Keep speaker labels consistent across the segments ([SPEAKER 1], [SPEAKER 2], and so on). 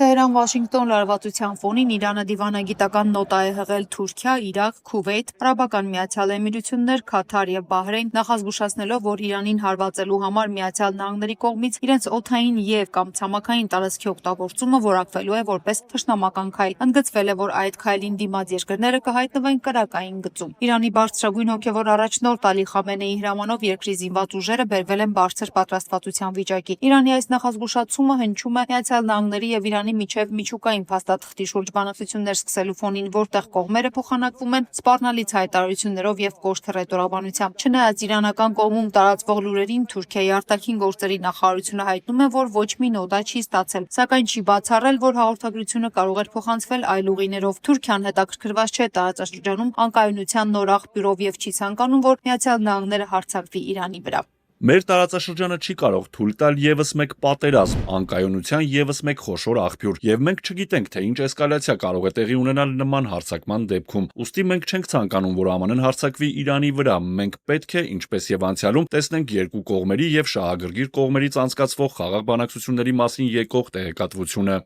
[SPEAKER 1] Թեհրան-Վաշինգտոն լարվածության ֆոնին Իրանը դիվանագիտական նոտա է հղել Թուրքիա, Իրաք, Քուվեյթ, Արաբական Միացյալ Էմիրություններ, Քաթար և Բահրեյն, նախազգուշացնելով, որ Իրանին հարվածելու համար Միացյալ Նահանգների կողմից իրենց օդային և կամ ցամաքային տարածքի օգտագործումը որակվելու է որպես թշնամական քայլ։ Ընդգծվել է, որ այդ քայլին դիմաց երկրները կհայտնվեն կրակային գծում։ Իրանի բարձրագույն հոգևոր առաջնորդ Ալի Խամենեիի հրամանով երկրի զինված ուժերը բերվել են բարձր պատրաստվածության վիճակի։ Իրանի այս նախազգուշացումը հնչում է Միացյալ Նահանգների և Իրանի միջև միջուկային փաստաթղթի շուրջ բանակցություններ սկսելու ֆոնին, որտեղ կողմերը փոխանակվում են սպառնալից հայտարարություններով և կոշտ հռետորաբանությամբ։ Չնայած իրանական կողմում տարածվող լուրերին, Թուրքիայի արտաքին գործերի նախարարությունը հայտնում է, որ ոչ մի նոտա չի ստացել, սակայն չի բացառել, որ հաղորդագրությունը կարող էր փոխանցվել այլ ուղիներով։ Թուրքիան հետաքրքրված չէ տարածաշրջանում անկայունության նոր աղբյուրով և չի ցանկանում, որ Միացյալ Նահանգները հարձակվի Իրանի վրա։
[SPEAKER 2] Մեր տարածաշրջանը չի կարող թույլ տալ եւս մեկ պատերազմ, անկայունության եւս մեկ խոշոր աղբյուր, եւ մենք չգիտենք, թե ինչ էսկալացիա կարող է տեղի ունենալ նման հարձակման դեպքում։ Ուստի մենք չենք ցանկանում, որ ԱՄՆ-ն հարձակվի Իրանի վրա։ Մենք պետք է, ինչպես եւ անցյալում, տեսնենք երկու կողմերի եւ շահագրգիռ կողմերից անցկացվող խաղաղ բանակցությունների մասին եկող տեղեկատվությունը։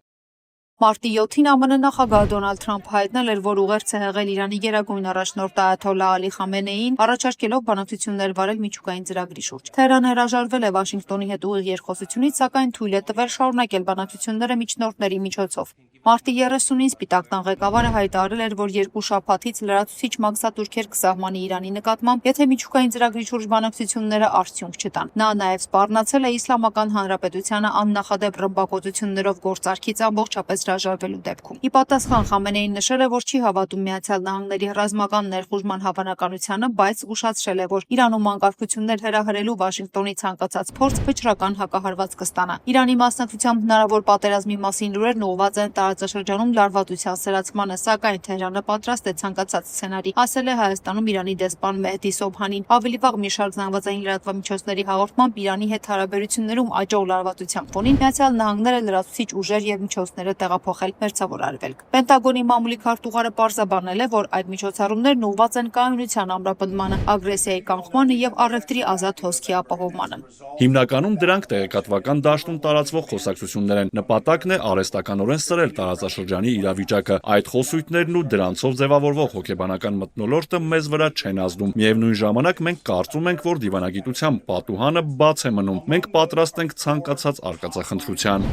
[SPEAKER 1] Մարտի 7-ին ԱՄՆ նախագահ Դոնալդ Թրամփը հայտնել էր, որ ուղերձ է հղել Իրանի գերագույն առաջնորդ Այաթոլլահ Ալի Խամենեիին, առաջարկելով բանակցություններ վարել միջուկային ծրագրի շուրջ։ Թեհրանը հրաժարվել է Վաշինգտոնի հետ ուղիղ երկխոսությունից, սակայն թույլ է տվել շարունակել բանակցությունները միջնորդների միջոցով։ Մարտի 30-ին Սպիտակ տան ղեկավարը հայտարարել էր, որ երկու շաբաթից լրացուցիչ մաքսատուրքեր կսահմանի Իրանի նկատմամբ, եթե միջուկային ծրագրի շուրջ բանակցությունները արդյունք չտան։ Նա նաև սպառնացել է Իսլամական Հանրապետությանը աննախադեպ ռմբակոծություններով գործարքից ամբողջապես հրաժարվելու դեպքում։ Ի պատասխան Խամենեին նշել է, որ չի հավատում Միացյալ Նահանգների ռազմական ներխուժման հավանականությանը, բայց զգուշացրել է, որ Իրանում անկարգություններ հրահրելու Վաշինգտոնի ցանկացած փորձ վճռական հակահարված կստանա։ Իրանի մասնակցությամբ հնարավոր պատերազմի մասին լուրերն ուղղված են տարածաշրջանում լարվածության սրացմանը, սակայն Թեհրանը պատրաստ է ցանկացած սցենարի, ասել է Հայաստանում Իրանի դեսպան Մեհդի Սոբհանին։ Ավելի վաղ մի շարք զանգվածային լրատվամիջոցների հաղորդմամբ Իրանի հետ հարաբերություններում աճող լարվածության ֆոնին Միացյալ Նահանգները լրացուցիչ ուժեր եւ միջոցներ է տեղափոխել Մերձավոր Արևելք։ Պենտագոնի մամուլի քարտուղարը պարզաբանել է, որ այդ միջոցառումներն ուղղված են կայունության ամրապնդմանը, ագրեսիայի կանխմանը եւ առևտրի ազատ հոսքի ապահովմանը։
[SPEAKER 2] Հիմնականում դրանք տեղեկատվական դաշտում տարածվող խոսակցություններ են։ Նպատակն է արհեստականորեն սրել տարածաշրջանի իրավիճակը։ Այդ խոսույթներն ու դրանցով ձևավորվող հոգեբանական մթնոլորտը մեզ վրա չեն ազդում։ Միևնույն ժամանակ մենք կարծում ենք, որ դիվանագիտության պատուհանը բաց է մնում։ Մենք պատրաստ ենք ցանկացած արկածախնդրության։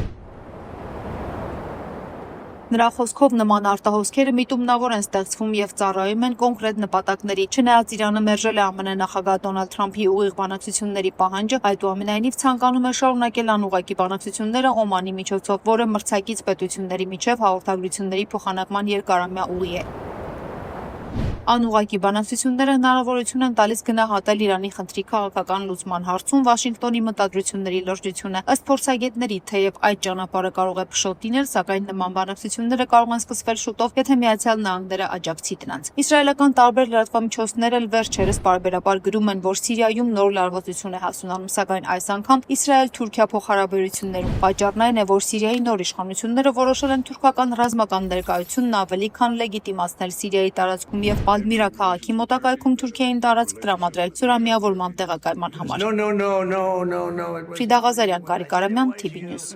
[SPEAKER 1] Նրա խոսքով նման արտահոսքերը միտումնավոր են ստեղծվում եւ ծառայում են կոնկրետ նպատակների։ Չնայած Իրանը մերժել է ԱՄՆ նախագահ Դոնալդ Թրամփի ուղիղ բանակցությունների պահանջը, այդուամենայնիվ ցանկանում է շարունակել անուղղակի բանակցությունները Օմանի միջոցով, որը մրցակից պետությունների միջև հաղորդագրությունների փոխանակման երկարամյա ուղի է։ Անուղղակի բանակցությունները հնարավորություն են տալիս գնահատել Իրանի խնդրի քաղաքական լուծման հարցում Վաշինգտոնի մտադրությունների լրջությունը։ Ըստ փորձագետների, թեև այդ ճանապարհը կարող է փշոտ լինել, սակայն նման բանակցությունները կարող են սկսվել շուտով, եթե Միացյալ Նահանգները աջակցի դրանց։ Իսրայելական տարբեր լրատվամիջոցներ էլ վերջերս պարբերաբար գրում են, որ Սիրիայում նոր լարվածություն է հասունանում, սակայն այս անգամ Իսրայել-Թուրքիա փոխհարաբերություններում պատճառն այն է, որ Սիրիայի նոր իշխանությունները որոշել են թուրքական ռազմական ներկայությունն ավելի քան լեգիտիմացնել Սիրիայի տարածքում եւ Պալմիրա քաղաքի մոտակայքում Թուրքիային տարածք տրամադրել զորամիավորման տեղակայման համար։ Ֆրիդա Ղազարյան, Կարիկ Արամյան, TV News։